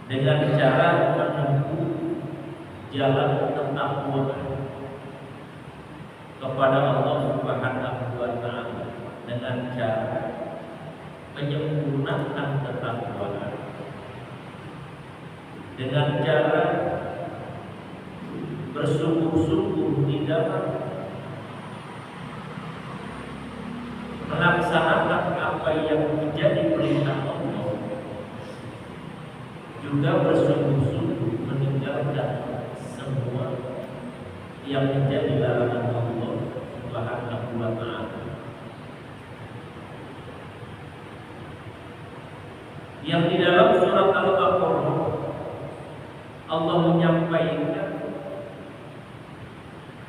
dengan cara menempuh jalan ketakwaan kepada Allah Subhanahu wa Ta'ala dengan cara menyempurnakan ketakwaan, dengan cara bersungguh-sungguh di dalam melaksanakan apa yang menjadi perintah Allah, juga bersungguh-sungguh meninggalkan semua yang menjadi larangan Allah Subhanahu wa Ta'ala. Yang di dalam surat Al-Baqarah Allah menyampaikan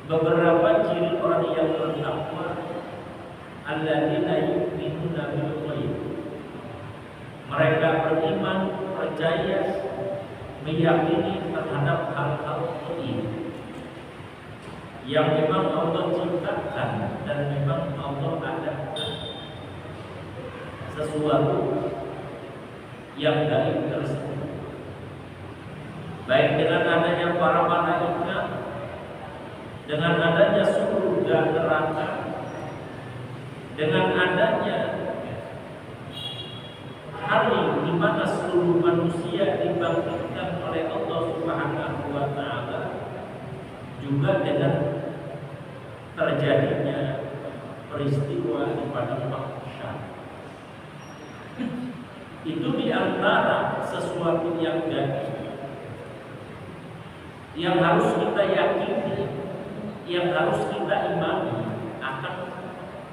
beberapa ciri orang yang bertakwa, alladzina yu'minuna bil ghaib. Mereka beriman, percaya, meyakini terhadap hal-hal gaib yang memang Allah ciptakan dan memang Allah adakan sesuatu yang gaib tersebut, baik dengan adanya para malaikat, dengan adanya surga neraka, dengan adanya hari di mana seluruh manusia dibangkitkan oleh Allah Subhanahu wa Ta'ala, juga dengan terjadinya peristiwa di padang mahsyar. Itu diantara sesuatu yang gaib yang harus kita yakini, yang harus kita imani akan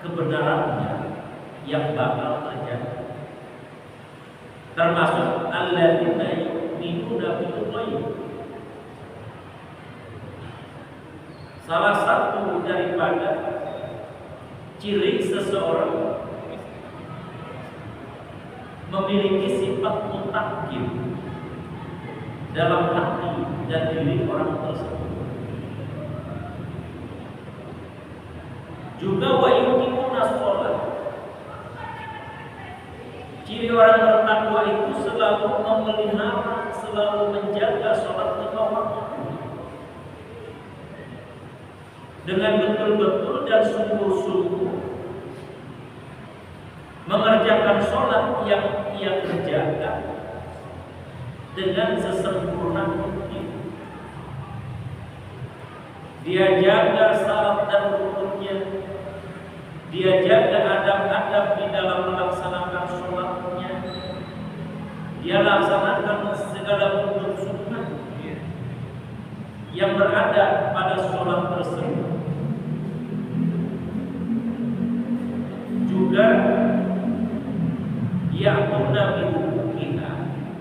kebenarannya yang bakal terjadi. Termasuk alladzina yu'minuna bil ghaib. Salah satu daripada ciri seseorang memiliki sifat mutakin dalam hati dan diri orang tersebut. Juga wa yuqimuna shalah. Ciri orang bertakwa itu selalu memelihara, selalu menjaga sholat lima waktu dengan betul-betul dan sungguh-sungguh mengerjakan sholat yang ia kerjakan dengan sesempurna mungkin. Dia jaga syarat dan rukunnya, dia jaga adab-adab di dalam melaksanakan sholatnya, dia laksanakan segala bentuk sunnah yang berada pada sholat tersebut. Juga ya'muruna bil huquqina,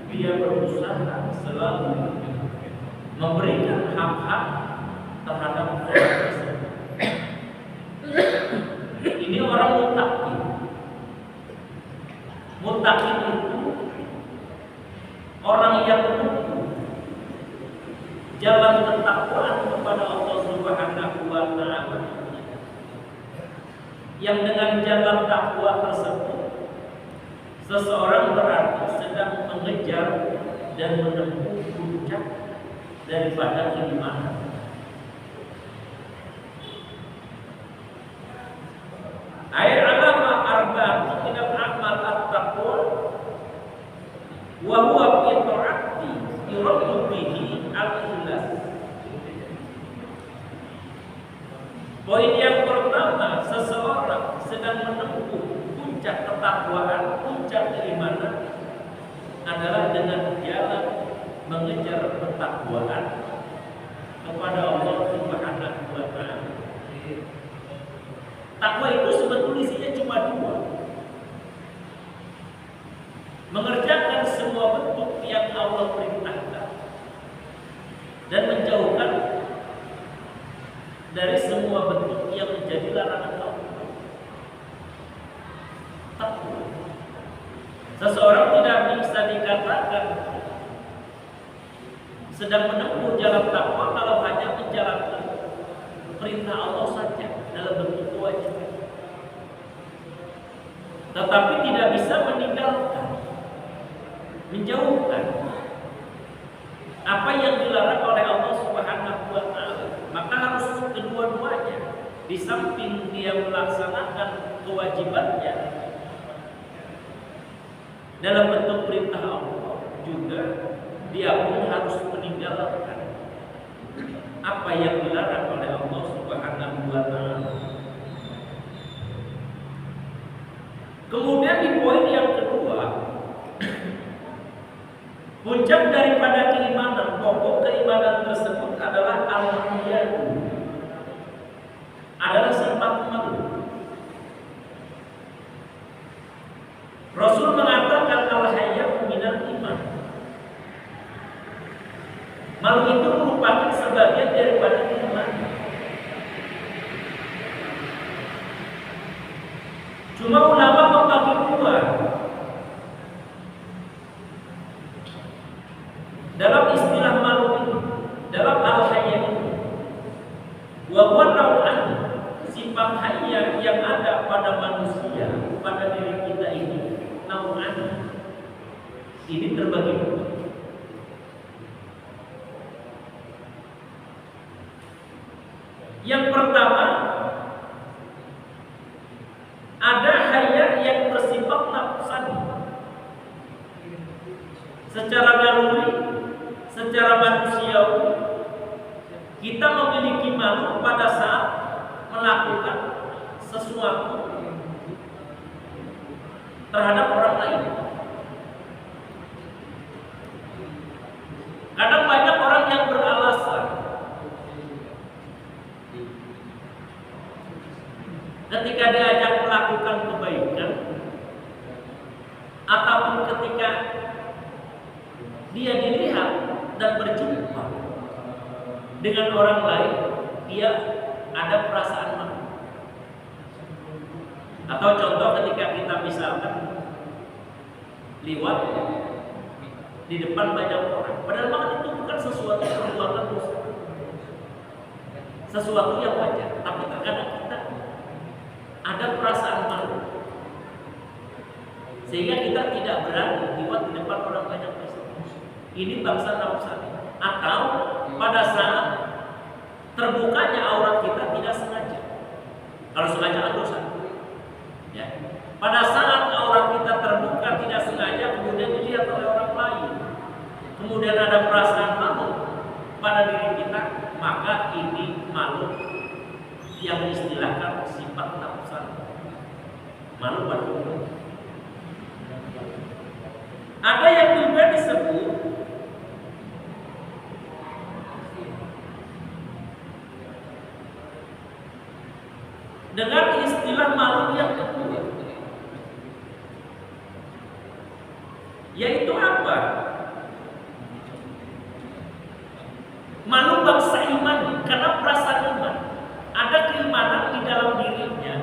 dia berusaha selalu memberikan hak-hak terhadap sholat tersebut. Ini orang muttaqin. Muttaqin itu orang yang menempuh jalan ketakwaan kepada Allah Subhanahu wa Ta'ala, yang dengan jalan takwa tersebut seseorang berarti sedang mengejar dan menempuh puncak daripada keimanan. Ayat alama arba'atu minal a'mal at-taqwa wa huwa fi ta'ati yuradu bihi al-ikhlas. Poin yang pertama, seseorang sedang menempuh puncak ketakwaan, puncak keimanan adalah dengan jalan mengejar ketakwaan kepada Allah Subhanahu wa Ta'ala. Takwa itu sebetulnya isinya cuma dua: mengerjakan semua bentuk yang Allah perintahkan dan menjauhkan dari semua bentuk yang menjadi larangan Allah. Takwa. Seseorang tidak bisa dikatakan sedang menempuh jalan takwa kalau hanya menjalankan perintah Allah saja dalam bentuk kewajiban, tetapi tidak bisa meninggalkan, menjauhkan apa yang dilarang oleh Allah Subhanahu wa taala. Maka harus kedua-duanya. Di samping dia melaksanakan kewajibannya dalam bentuk perintah Allah, juga dia pun harus meninggalkan apa yang dilarang oleh Allah Subhanahu wa taala. Kemudian di poin yang kedua, puncak daripada keimanan, pokok keimanan tersebut adalah al-hayatu, adalah sifat malu. Rasul mengatakan al-hayatu minal iman. Malu itu merupakan sebagian daripada iman. Cuma ulama membagi dua dalam istilah malu ini, dalam al-haya ini. Wa huwa nau'an, sifat haya yang ada pada manusia, pada diri kita ini, nau'an. Ini terbagi dua. Yang pertama, ada haya yang bersifat nafsani. Secara naluri, secara manusiawi, kita memiliki malu pada saat melakukan sesuatu terhadap orang lain. Kadang banyak orang yang beralasan ketika diajak melakukan kebaikan, ataupun ketika dia dilihat dan berjumpa dengan orang lain, dia ada perasaan malu. Atau contoh ketika kita misalkan liwat di depan banyak orang, padahal banget itu bukan sesuatu perbuatan dosa, sesuatu yang wajar, tapi terkadang kita ada perasaan malu sehingga kita tidak berani liwat di depan orang banyak tersebut. Ini bangsa nafsani. Atau pada saat terbukanya aurat kita tidak sengaja. Kalau sengaja dosa. Ya. Pada saat aurat kita terbuka tidak sengaja, kemudian dilihat oleh orang lain, kemudian ada perasaan malu pada diri kita, maka ini malu yang diistilahkan sifat nafsan. Malu pada umum. Ada yang juga disebut dengan istilah malu yang kedua, yaitu apa? Malu bangsa iman, karena perasaan iman, ada keimanan di dalam dirinya,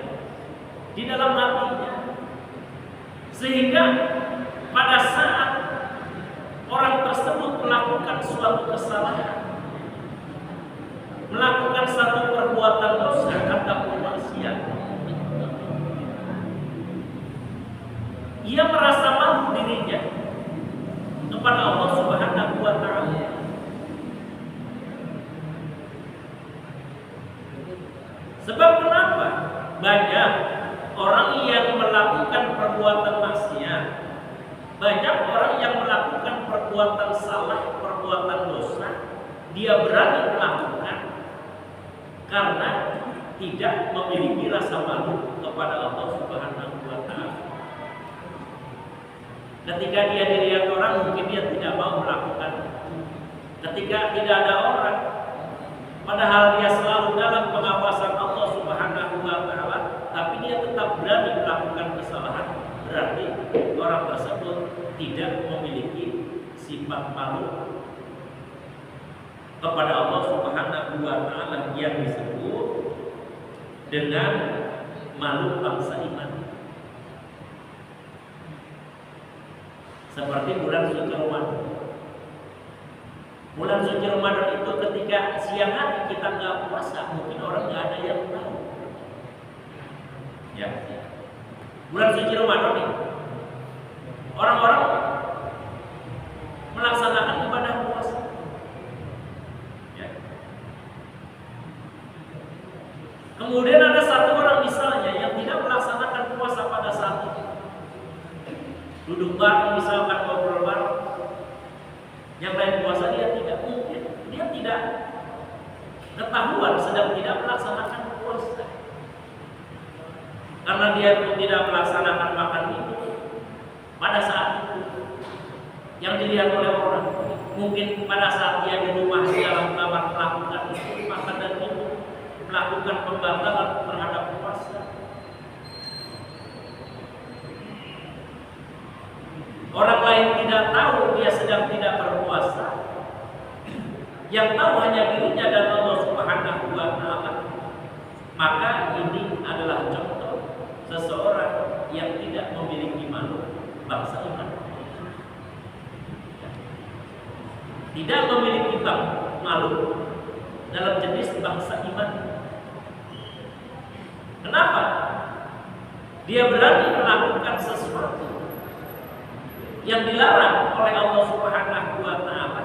di dalam hatinya, sehingga pada saat orang tersebut melakukan suatu kesalahan, melakukan satu perbuatan dosa ataupun maksiat, ia merasa malu dirinya kepada Allah Subhanahu wa taala. Sebab kenapa? Banyak orang yang melakukan perbuatan maksiat, banyak orang yang melakukan perbuatan salah, perbuatan dosa, dia berani melakukan karena tidak memiliki rasa malu kepada Allah Subhanahu wa taala. Ketika dia dilihat orang, mungkin dia tidak mau melakukan. Ketika tidak ada orang, padahal dia selalu dalam pengawasan Allah Subhanahu wa taala, tapi dia tetap berani melakukan kesalahan, berarti orang tersebut tidak memiliki sifat malu kepada Allah Subhanahu wa taala yang disebut dengan malu bangsa iman. Seperti bulan suci Ramadan. Bulan suci Ramadan itu ketika siang hari kita nggak puasa, mungkin orang nggak ada yang tahu. Ya. Bulan suci Ramadan ini, orang-orang melaksanakan ibadah puasa. duduk bareng misalkan ngobrol bareng. Yang lain puasa dia tidak mungkin, dia tidak ketahuan sedang tidak melaksanakan puasa. Karena dia pun tidak melaksanakan makan minum pada saat itu. Yang dilihat oleh orang, mungkin pada saat dia di rumah di dalam kamar melakukan itu, makan dan minum, melakukan pembatalan terhadap puasa. Orang lain tidak tahu dia sedang tidak berpuasa. Yang tahu hanya dirinya dan Allah Subhanahu wa Ta'ala. Maka ini adalah contoh seseorang yang tidak memiliki malu, bangsa iman. Tidak memiliki malu dalam jenis bangsa iman. Kenapa? Dia berani melakukan sesuatu yang dilarang oleh Allah Subhanahu wa Ta'ala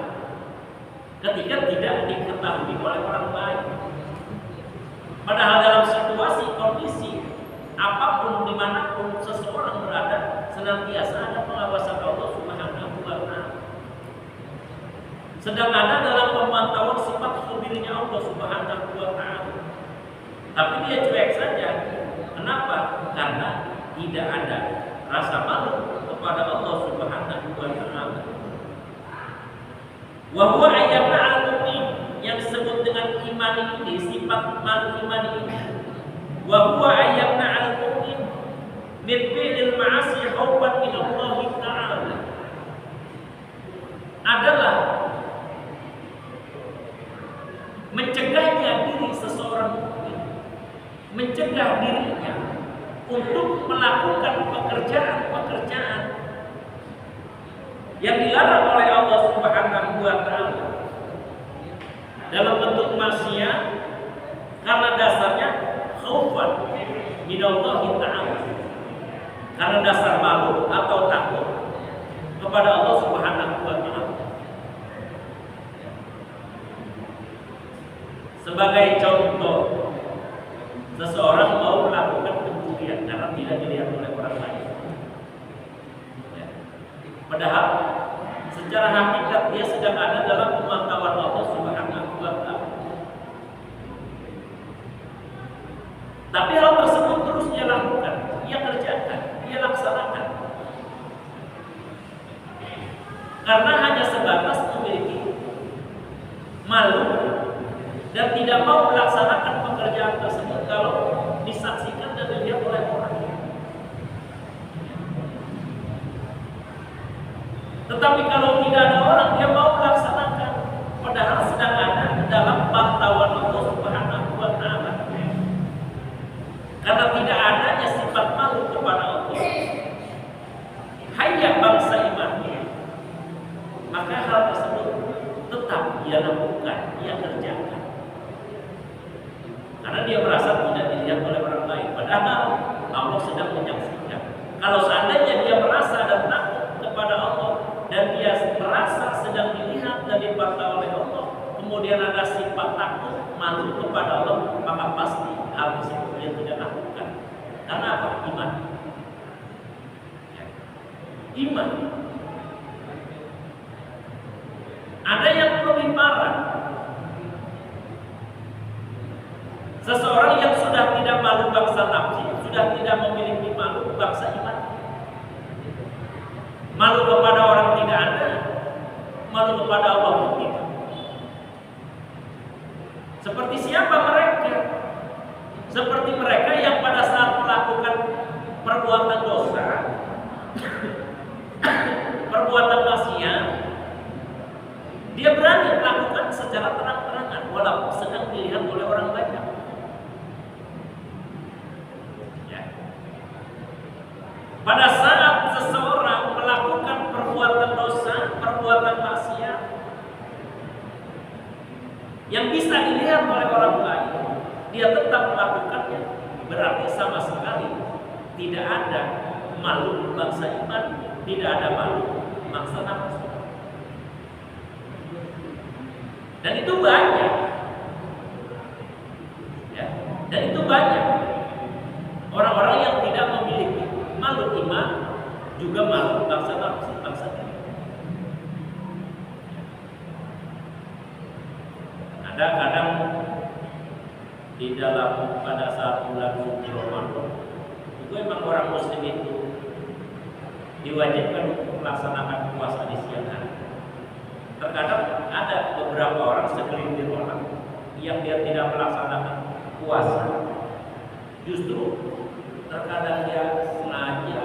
ketika tidak diketahui oleh orang lain. Padahal dalam situasi kondisi apapun dimanapun seseorang berada, senantiasa ada pengawasan Allah Subhanahu wa Ta'ala. Sedang ada dalam pemantauan sifat subhirnya Allah Subhanahu wa Ta'ala. Tapi dia cuek saja. Kenapa? Karena tidak ada rasa malu kepada Allah Subhanahu wa Ta'ala. Wa huwa ayyamna al-mu'min, yang disebut dengan iman ini, sifat malu iman ini. Wa huwa ayyamna al-mu'min min fi'lil ma'asi khawfan min Allah Ta'ala, adalah mencegahnya diri seseorang mukmin, mencegah dirinya untuk melakukan pekerjaan-pekerjaan yang dilarang oleh Allah Subhanahu wa Ta'ala dalam bentuk maksiat, karena dasarnya khaufan minallahi ta'ala, karena dasar malu atau takut kepada Allah Subhanahu wa Ta'ala. Sebagai contoh, seseorang mau melakukan pencurian karena tidak dilihat oleh orang lain. Padahal secara hakikat dia sedang ada dalam pemantauan Allah Subhanahu wa Ta'ala. Tapi hal tersebut terus dia lakukan, dia kerjakan, dia laksanakan. Karena hanya sebatas memiliki malu dan tidak mau melaksanakan pekerjaan tersebut kalau disaksikan dan dilihat oleh orang. Tetapi kalau tidak ada orang, dia mau melaksanakan, padahal sedang ada dalam pantauan Allah Subhanahu wa Ta'ala. Karena tidak adanya sifat malu kepada Allah, hanya bangsa iman, maka hal tersebut tetap dia lakukan, dia kerjakan. Karena dia merasa tidak dilihat oleh orang lain, padahal Allah sedang menyaksikan. Kalau seandainya dia merasa dan takut kepada Allah, dan dia merasa sedang dilihat dan dipantau oleh Allah, kemudian ada sifat takut, malu kepada Allah, maka pasti hal tersebut dia tidak lakukan. Karena apa? Iman. Iman. Ada yang lebih parah. Seseorang yang sudah tidak malu bangsa nafsi, sudah tidak memiliki malu bangsa iman. Malu kepada orang tidak ada, malu kepada Allah tidak. Seperti siapa mereka? Seperti mereka yang pada saat melakukan perbuatan dosa, perbuatan maksiat, dia berani melakukan secara terang-terangan walaupun sedang dilihat oleh orang banyak. Pada saat seseorang melakukan perbuatan dosa, perbuatan maksiat yang bisa dilihat oleh orang lain, dia tetap melakukannya, berarti sama sekali tidak ada malu bangsa iman, tidak ada malu bangsa nafsu. Dan itu banyak, ya, dan itu banyak orang-orang yang tidak memiliki malu iman, juga makhluk bangsa kita. Ada kadang di dalam pada saat bulan suci Ramadan itu memang orang Muslim itu diwajibkan untuk melaksanakan puasa di siang hari. Terkadang ada beberapa orang, segelintir orang yang dia tidak melaksanakan puasa, justru terkadang dia sengaja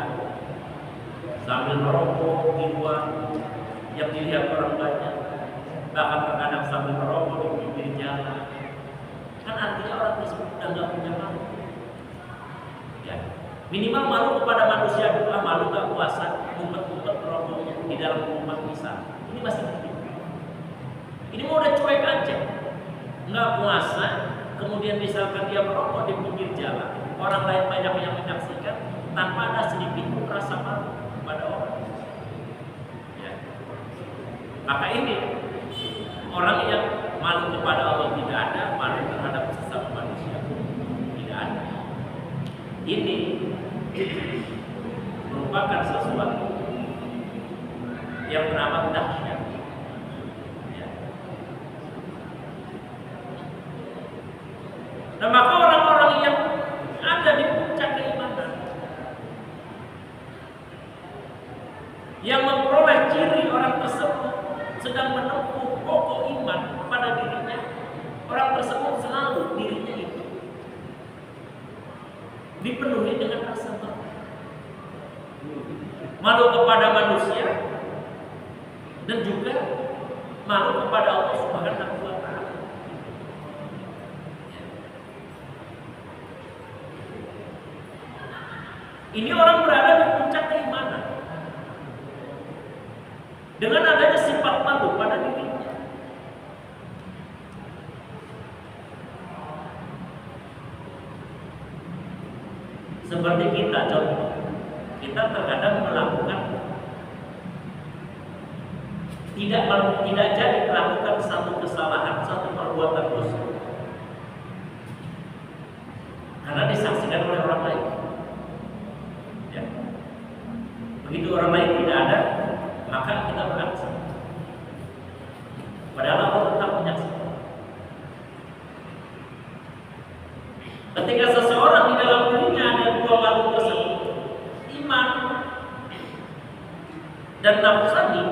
sambil merokok di luar yang dilihat orang banyak, bahkan terkadang sambil merokok di pinggir jalan. Kan artinya orang tersebut sudah nggak punya malu. Ya, minimal malu kepada manusia dulu, malu nggak puasa, ngumpet-ngumpet rokoknya di dalam rumah misal. Ini masih kecil. Ini mau udah cuek aja, nggak puasa, kemudian misalkan dia merokok di pinggir jalan, orang lain banyak yang menyaksikan tanpa ada sedikit pun rasa malu kepada orang. Ya. Maka ini orang yang malu kepada Allah tidak ada, malu terhadap sesama manusia tidak ada. Ini merupakan sesuatu yang teramat dahsyat. Ya. Nah, maka orang-orang yang ada di puncak keimanan, yang memperoleh ciri orang tersebut sedang menempuh pokok iman pada dirinya, orang tersebut selalu dirinya itu dipenuhi dengan rasa malu. Malu kepada manusia dan juga malu kepada Allah Subhanahu wa Ta'ala. Ini orang berada di puncak keimanan dengan adanya sifat malu pada dirinya. Seperti kita contoh, kita terkadang melakukan tidak jadi melakukan satu kesalahan, satu perbuatan dosa karena disaksikan oleh orang lain. Ya. Begitu orang lain tidak ada, maka kita beraksi. Padahal Allah tetap menyaksikan. Ketika seseorang di dalam dirinya ada dua malu tersebut, iman dan nafsani,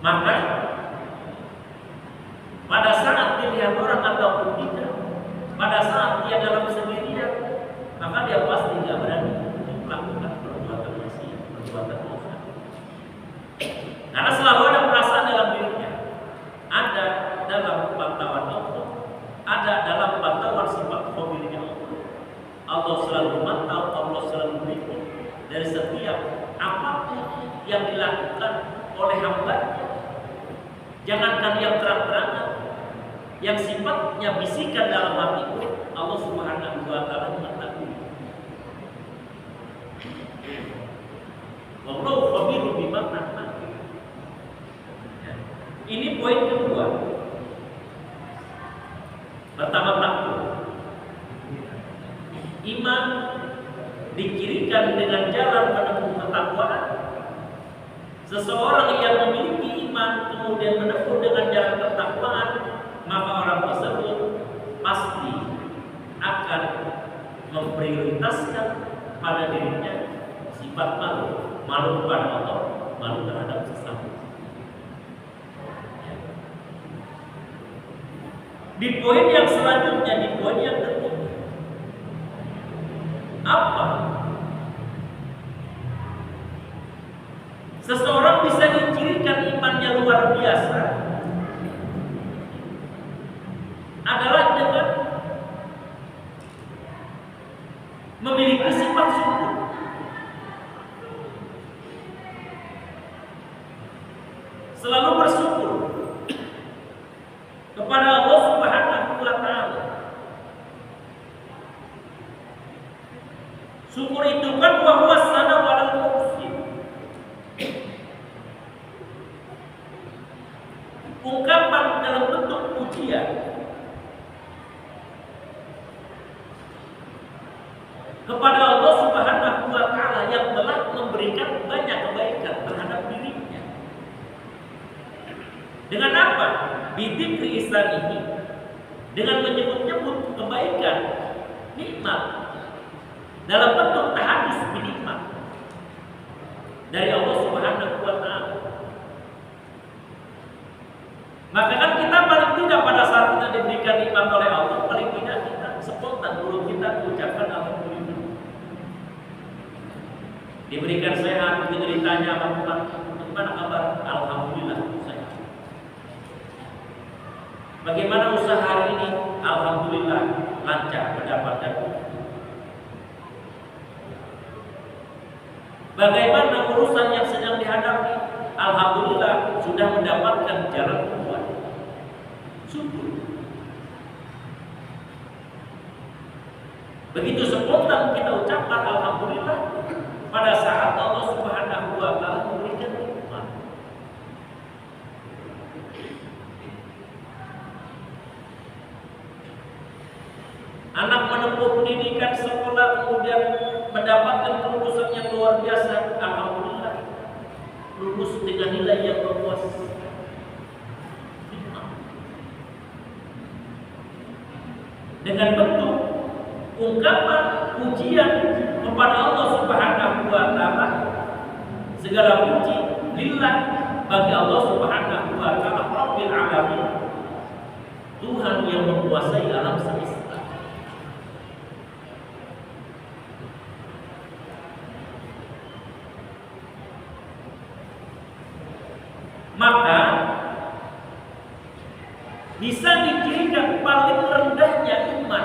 maka pada saat dilihat orang ataupun tidak, pada saat dia dalam sendirian, maka dia pasti tidak berani melakukan perbuatan maksiat, perbuatan dosa. Karena selalu ada perasaan dalam dirinya, ada dalam pantauan Allah, ada dalam pantauan sifat khobilnya Allah. Allah selalu memantau, Allah selalu melihat dari setiap apapun yang dilakukan oleh hamba-Nya. Jangankan yang terang-terangan, yang sifatnya bisikan dalam hati pun Allah Subhanahu wa Ta'ala mengetahui. Wallahu khabirun bima ta'malun. Ini poin kedua. Pertama, takwa. Iman dikirikan dengan jalan menempuh ketakwaan. Seseorang yang memiliki iman kemudian menempuh dengan jalan ketakwaan, maka orang tersebut pasti akan memprioritaskan pada dirinya sifat malu, malu kepada Allah, malu terhadap sesama. Di poin yang selanjutnya, di poin yang ketiga, apa? Seseorang bisa dicirikan imannya luar biasa adalah dengan memiliki sifat syukur. Selalu bersyukur kepada Allah Subhanahu wa Ta'ala. Syukur itu kan bahwa sana walal muhsin, ungkapan dalam bentuk pujian kepada Allah Subhanahu wa Ta'ala yang telah memberikan Dengan apa? Bidzikri ihsanihi, dengan menyebut-nyebut kebaikan, nikmat dalam bentuk tahadus binikmat dari Allah Subhanahu wa taala. Maka kan kita paling tidak pada saat kita diberikan nikmat oleh Allah, paling tidak kita spontan mulut kita mengucapkan alhamdulillah. Diberikan sehat, begitu ditanya bagaimana kabar? Alhamdulillah sehat. Bagaimana usaha hari ini? Alhamdulillah lancar mendapatkan. Bagaimana urusan yang sedang dihadapi? Alhamdulillah sudah mendapatkan jalan keluar. Syukur. Begitu spontan kita ucapkan alhamdulillah pada saat Allah Subhanahu wa taala memberikan nikmat. Anak menempuh pendidikan sekolah kemudian mendapatkan kelulusan yang luar biasa, alhamdulillah lulus dengan nilai yang berkualitas. Dengan bentuk ungkapan pujian kepada Allah Subhanahu wa taala, segala puji lillah bagi Allah Subhanahu wa taala Rabbil alamin, Tuhan yang menguasai alam semesta. Maka bisa dicirikan paling rendahnya iman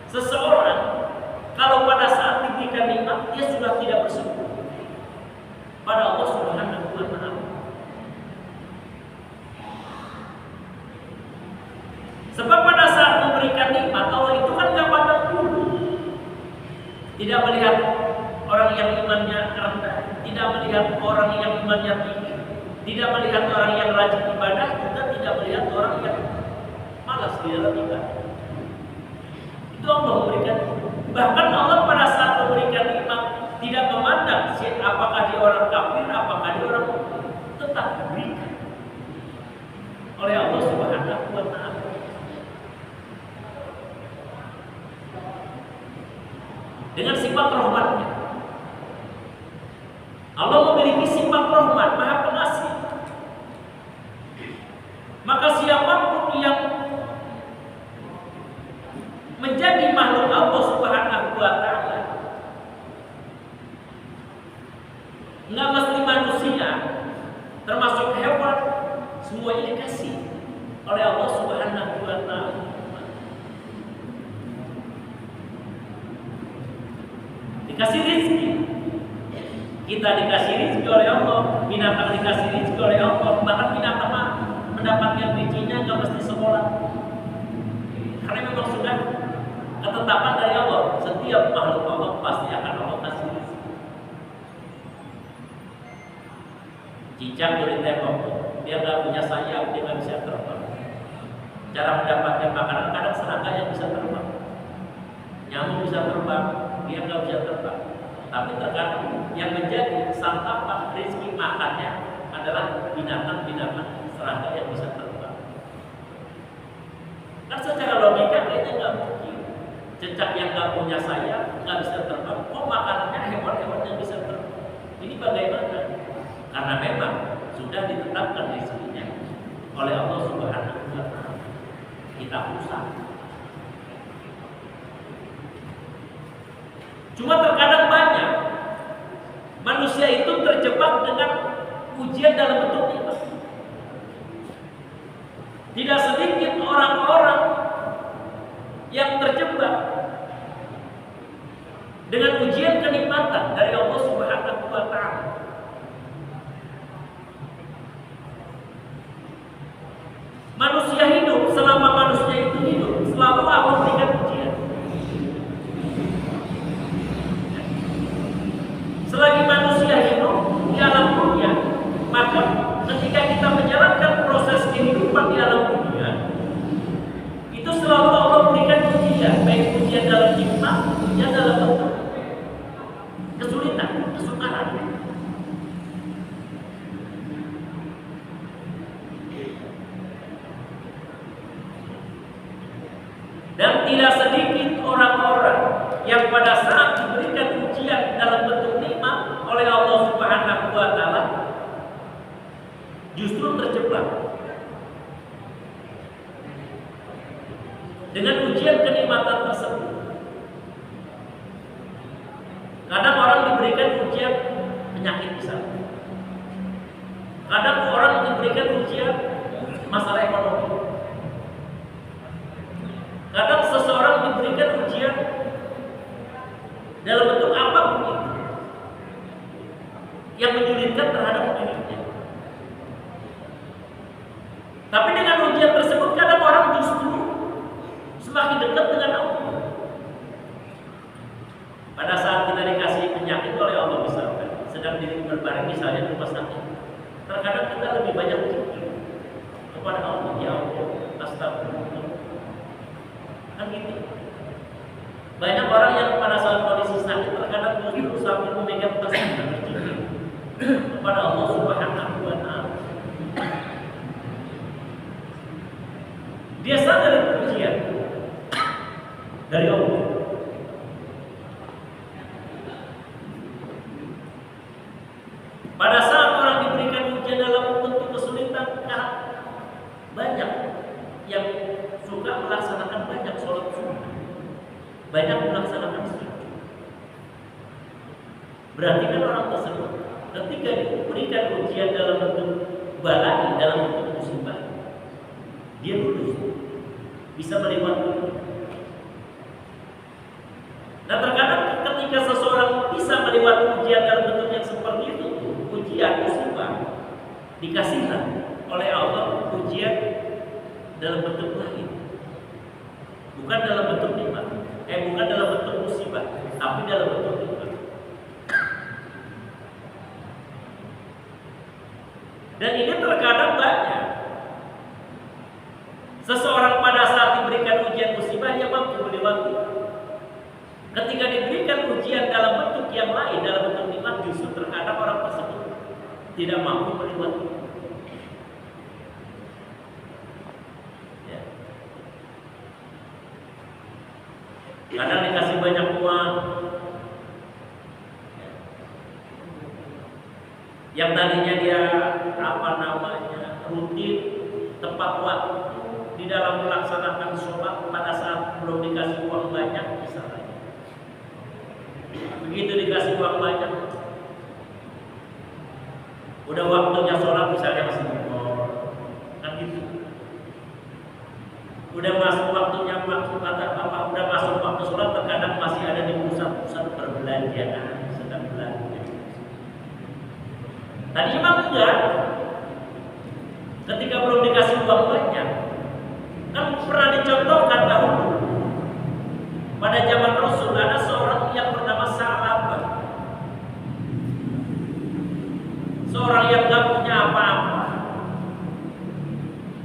seseorang kalau pada saat diberikan nikmat dia sudah tidak bersyukur pada Allah Subhanahu wa taala. Sebab pada saat memberikan nikmat Allah itu kan gak pandang bulu, tidak melihat orang yang imannya rendah, tidak melihat orang yang imannya tinggi, tidak melihat orang yang rajin ibadah, juga tidak melihat orang yang malas di dalam ibadah. Itu Allah memberikan. Bahkan Allah pada saat memberikan nikmat tidak memandang apakah dia orang kafir, apakah dia orang mukmin, tetap diberikan oleh Allah Subhanahu wa taala. Dengan sifat rahmatnya. Allah memiliki sifat rahmat, Maha Pengasih. Maka siapapun yang menjadi makhluk Allah Subhanahu wa taala, nggak mesti manusia, termasuk hewan, semuanya dikasih oleh Allah Subhanahu wa taala. Dikasih rezeki. Kita dikasih rezeki oleh Allah, binatang dikasih rezeki oleh Allah, bahkan binatang mendapatkan rezekinya nggak mesti sekolah, karena memang sudah ketetapan dari Allah, setiap makhluk Allah pasti akan Allah kasih rezeki. Cicak dari tembok, dia nggak punya sayap, dia nggak bisa terbang. Cara mendapatkan makanan kadang serangga yang bisa terbang, nyamuk bisa terbang, dia nggak bisa terbang. Tapi terkadang yang menjadi santapan rezeki makannya adalah binatang-binatang serangga yang bisa terbang. Kan secara logika kayaknya nggak mungkin. Cicak yang nggak punya sayap nggak bisa terbang. Kok makanannya hewan-hewan yang bisa terbang? Ini bagaimana? Karena memang sudah ditetapkan rezekinya oleh Allah Subhanahu wa taala. Kita usaha. Cuma terkadang banyak manusia itu terjebak dengan ujian dalam bentuk nikmat. Tidak sedikit orang-orang yang terjebak dengan ujian kenikmatan dari Allah Subhanahu wa taala. Manusia hidup, selama manusia itu hidup, selalu Allah berikan ujian. Selagi manusia hidup di alam dunia, maka ketika kita menjalankan proses kehidupan di alam dunia, itu selalu Allah berikan ujian, baik ujian dalam nikmat, ujian dalam bentuk kesulitan, kesukaran. tidak sedikit orang-orang yang pada saat diberikan ujian dalam bentuk nikmat oleh Allah Subhanahu wa taala justru terjebak dengan ujian kenikmatan tersebut. Kadang orang diberikan ujian penyakit misalnya. Kadang orang diberikan ujian masalah ekonomi. Kadang seseorang diberikan ujian dalam bentuk apapun itu yang menyulitkan terhadap dirinya. Tapi dengan ujian tersebut kadang orang justru semakin dekat dengan Allah. Pada saat kita dikasih penyakit oleh Allah misalkan, sedang berbaring misalnya di rumah sakit, terkadang kita lebih banyak zikir kepada Allah, ya Allah, astagfirullah. Kan gitu. Banyak orang yang pada saat kondisi sakit terkadang justru sambil memegang tasbih dan berzikir kepada Allah Subhanahu wa taala. Dia sadar ujian dari Allah. Pada saat orang diberikan ujian dalam bentuk kesulitan, banyak yang suka melaksanakan banyak sholat sunnah, banyak melaksanakan sujud. Berarti kan orang tersebut ketika diberikan ujian dalam bentuk balai, dalam bentuk musibah, dia lulus, bisa melewati. Nah terkadang ketika seseorang bisa melewati ujian dalam bentuk yang seperti itu, ujian musibah, dikasihlah oleh Allah ujian dalam bentuk lain, bukan dalam bentuk nikmat, bukan dalam bentuk musibah, tapi dalam bentuk nikmat. Dan ini terkadang banyak. Seseorang pada saat diberikan ujian musibah dia mampu melewati. Ketika diberikan ujian dalam bentuk yang lain, dalam bentuk nikmat, justru terkadang orang tersebut tidak mampu melewati. Ya. Kadang dikasih banyak uang, ya. Yang tadinya dia rutin tepat waktu di dalam melaksanakan sholat pada saat belum dikasih uang banyak misalnya. Begitu dikasih uang banyak, udah waktunya sholat misalnya masih molor, kan gitu. Udah masuk waktunya udah masuk waktu sholat, terkadang masih ada di pusat-pusat perbelanjaan sedang belanja. Tadi memang enggak. Ketika belum dikasih uang banyak, kan pernah dicontohkan dahulu. Pada zaman Rasul ada seorang yang bernama Sa'labah, seorang yang gak punya apa-apa,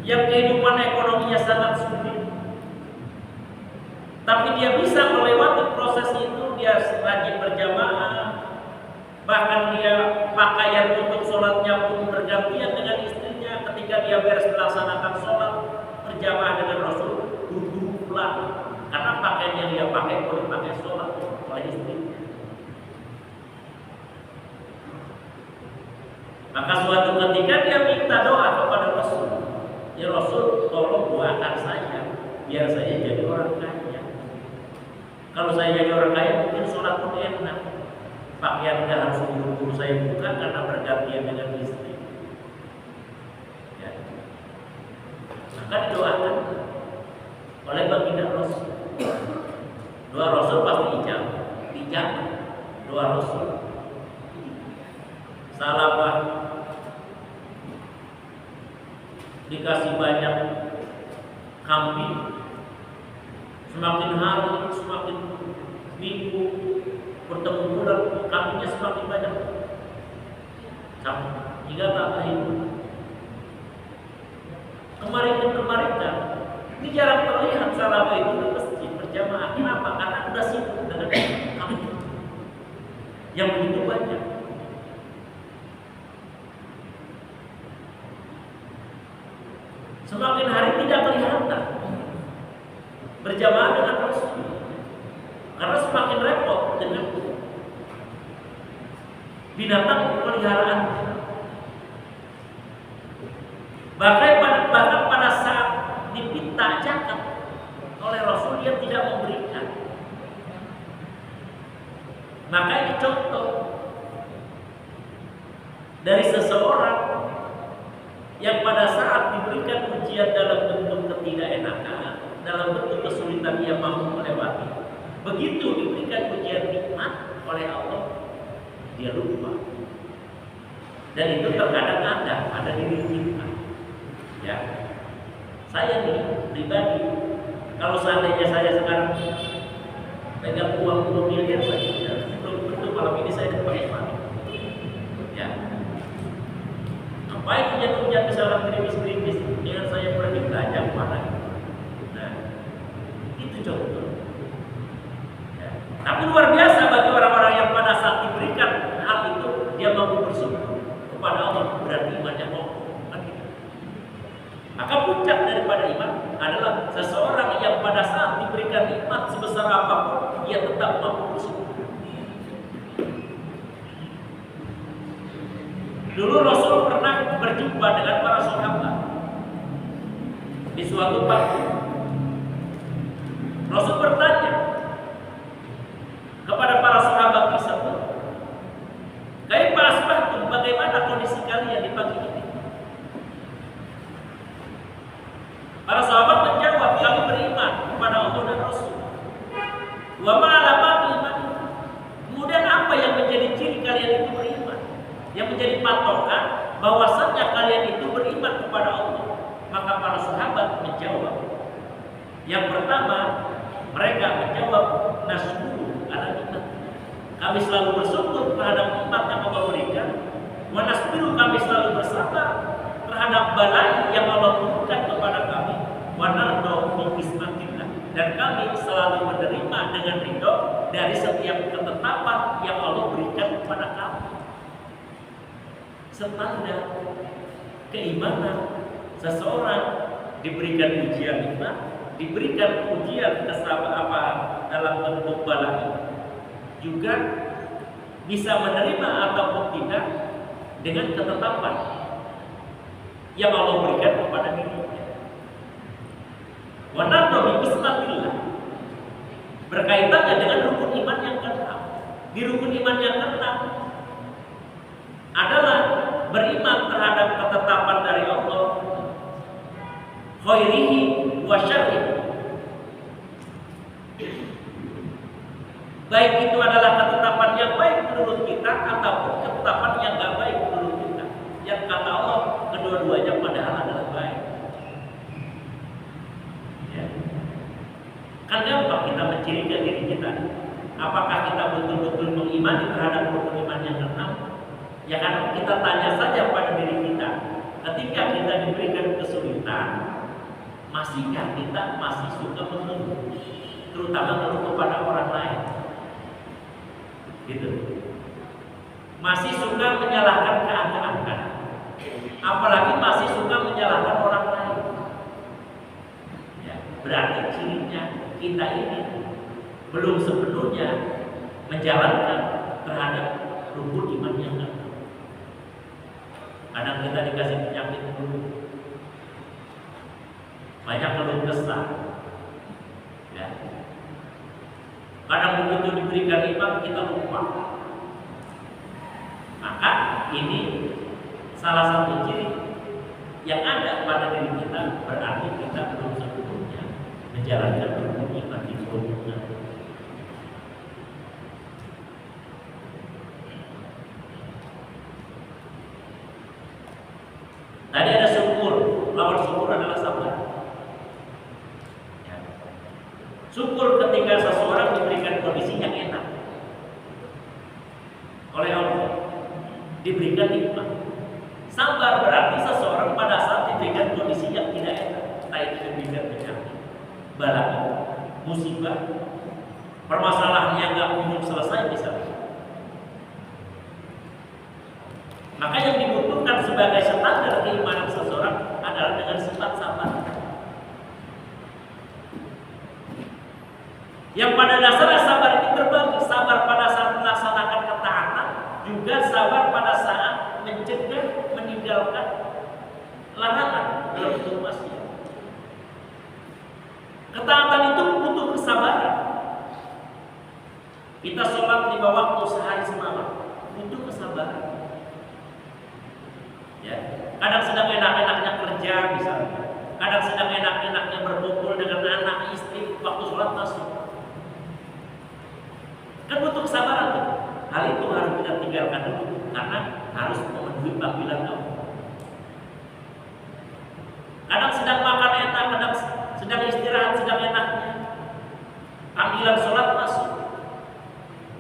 yang kehidupan ekonominya sangat sulit, tapi dia bisa melewati proses itu. Dia rajin berjamaah, bahkan dia pakaian untuk sholatnya pun bergantian dengan istrinya. Ketika dia beres melaksanakan sholat berjamaah dengan Rasul, buru-buru pulang karena pakaian yang dia pakai boleh pakai sholat oleh istrinya. Maka suatu ketika dia minta doa kepada Rasul, ya Rasul, tolong doakan saya biar saya jadi orang kaya. Kalau saya jadi orang kaya mungkin sholat pun enak, pakaian nggak harus buru-buru saya buka karena bergantian dengan istri. Ya. Maka didoakan oleh baginda Rasul. Doa Rasul pasti ijabah. Doa Rasul. Sa'labah dikasih banyak kambing, semakin hari, semakin minggu, bertemu bulan, kambingnya semakin banyak, sampai hingga tak terhitung. Kemarin kan, ini jarang terlihat Sa'labah itu di masjid berjamaah. Kenapa? Karena sudah sibuk dengan kambing yang begitu banyak. Semakin hari tidak kelihatan berjamaah dengan semakin repot dengan binatang peliharaan. Bahkan pada saat diminta zakat oleh Rasul, dia tidak memberikan. Maka ini contoh dari seseorang yang pada saat diberikan ujian dalam bentuk ketidakenakan, dalam bentuk kesulitan ia mampu melewati, begitu diberikan ujian nikmat oleh Allah, dia lupa. Dan itu terkadang ada di diri kita. Ya, saya nih pribadi, kalau seandainya saya sekarang pegang uang 10 miliar saja, belum tentu malam ini saya dapat mati. Ya, ngapain hujan-hujan misalnya gerimis-gerimis, dengan saya pergi belanja kemana? Nah, itu contoh. Ya. Tapi luar biasa bagi orang-orang yang pada saat diberikan hal itu, dia mampu bersyukur kepada Allah, berarti imannya kokoh. Maka puncak daripada iman adalah seseorang yang pada saat diberikan nikmat sebesar apapun, ia tetap mampu bersyukur. Dulu Rasul pernah berjumpa dengan para sahabat di suatu waktu. Rasul bertanya kepada para sahabat tersebut, "Kaifa asbahtum? Bagaimana kondisi kalian di pagi ini?" Para sahabat menjawab, "Kami beriman kepada Allah dan Rasul." Wa ma alamat iman. Kemudian apa yang menjadi ciri kalian itu beriman? Yang menjadi patokan bahwasannya kalian itu beriman kepada Allah. Maka para sahabat menjawab. Yang pertama, mereka menjawab, "Nasyukuru ala nikmat." Kami selalu bersyukur terhadap nikmat yang Allah berikan. Wa nasbiru, kami selalu bersabar terhadap bala yang Allah berikan kepada kami. Wa nardo bi qismatillah, dan kami selalu menerima dengan ridho dari setiap ketetapan yang Allah berikan kepada kami. Setanda keimanan seseorang diberikan ujian nikmat, diberikan ujian kesabaran dalam bentuk bala, juga bisa menerima ataupun tidak dengan ketetapan yang Allah berikan kepada dirinya. Wa nardo bi qismatillah, berkaitannya dengan rukun iman yang keenam. Di rukun iman yang keenam adalah beriman terhadap ketetapan dari Allah, khairihi wa syarrihi. Baik itu adalah ketetapan yang baik menurut kita ataupun ketetapan yang gak baik menurut kita. Yang kata Allah, kedua-duanya padahal adalah baik. Ya. Kan gampang kita mencirikan diri kita. Apakah kita betul-betul mengimani terhadap rukun iman yang keenam? Ya kan, kita tanya saja pada diri kita. Ketika kita diberikan kesulitan, masihkah kita masih suka mengeluh, terutama mengeluh kepada orang lain? Gitu. Masih suka menyalahkan keadaan, apalagi masih suka menyalahkan orang lain. Ya, berarti cirinya kita ini belum sepenuhnya menjalankan terhadap rukun iman yang keenam. Kadang kita dikasih penyakit dulu, banyak keluh kesah. Ya. Kadang begitu diberikan iman kita lupa. Maka ini salah satu ciri yang ada pada diri kita, berarti kita belum sepenuhnya menjalankan rukun iman di dunia. Tadi ada syukur, lawan syukur adalah sabar. Ya. Syukur ketika seseorang diberikan kondisi yang enak oleh Allah, diberikan nikmat. Sabar berarti seseorang pada saat diberikan kondisi yang tidak enak, baik diberikan penyakit, bala, musibah, permasalahan yang nggak kunjung selesai misalnya. Maka yang dibutuhkan sebagai standar keimanan seseorang adalah dengan sifat sabar. Yang pada dasarnya sabar ini meninggalkan larangan dalam bentuk maksiat. Ketaatan itu butuh kesabaran. Kita sholat 5 waktu sehari semalam, butuh kesabaran. Ya, kadang sedang enak-enaknya kerja misalnya, kadang sedang enak-enaknya berkumpul dengan anak istri, waktu sholat masuk. Kan butuh kesabaran tuh. Hal itu harus kita tinggalkan dulu karena harus memenuhi panggilan Allah. Kadang sedang makan enak, kadang sedang istirahat, sedang enaknya, panggilan sholat masuk.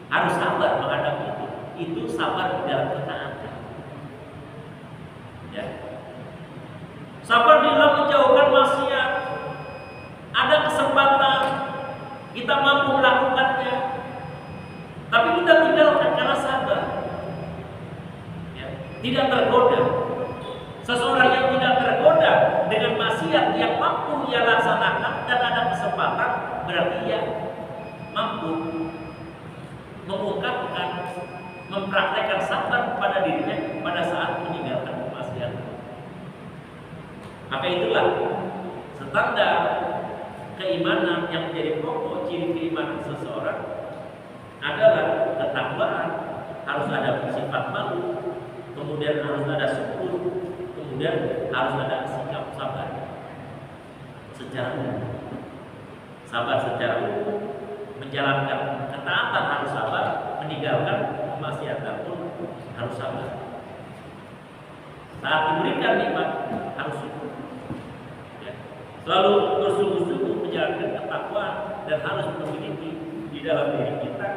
Harus sabar menghadapi itu. Itu sabar di dalam ketaatan. Ya. Sabar di dalam menjauhkan maksiat. Ada kesempatan kita mampu melakukannya, tapi kita tinggalkan karena sabar. Ya. Tidak tergoda. Seseorang yang tidak tergoda dengan maksiat yang mampu ia laksanakan dan ada kesempatan, berarti ia mampu mengungkapkan, mempraktekkan sabar pada dirinya pada saat meninggalkan kemaksiatan. Maka itulah standar keimanan yang menjadi pokok ciri keimanan seseorang adalah ketakwaan, harus ada sifat malu, kemudian harus ada syukur, kemudian harus ada sikap sabar secara umum. Sabar secara umum, menjalankan ketaatan harus sabar, meninggalkan kemaksiatan pun harus sabar. Saat diberikan nikmat harus syukur. Ya. Selalu bersungguh-sungguh menjalankan ketakwaan dan harus memiliki di dalam diri kita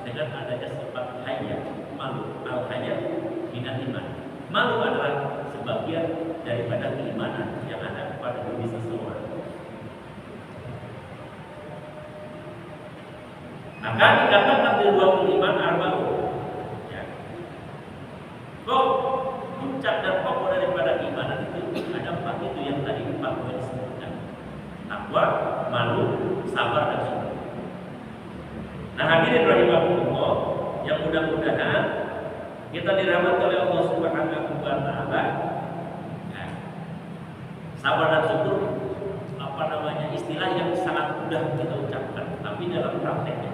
dengan adanya sifat haya, malu, al-haya minal iman. Malu adalah sebagian daripada keimanan yang ada pada diri seseorang. Maka dikatakan di ruang iman arba'un. Ya. Kok puncak dan pokok daripada iman itu ada 4 itu yang tadi 4 poin disebutkan. Takwa, malu, sabar dan syukur. Nah, hadirin rahimahullah, yang mudah-mudahan kita dirahmati oleh Allah Subhanahu wa taala. Ya. Sabar dan syukur istilah yang sangat mudah kita ucapkan, tapi dalam prakteknya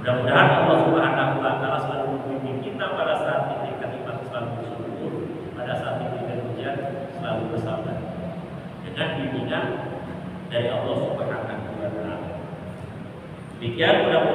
mudah-mudahan Allah Subhanahu wa taala selalu membimbing kita pada saat diberikan nikmat selalu bersyukur, pada saat diberikan ujian selalu bersabar dengan bimbingan dari Allah Subhanahu wa taala. Demikian mudah-mudahan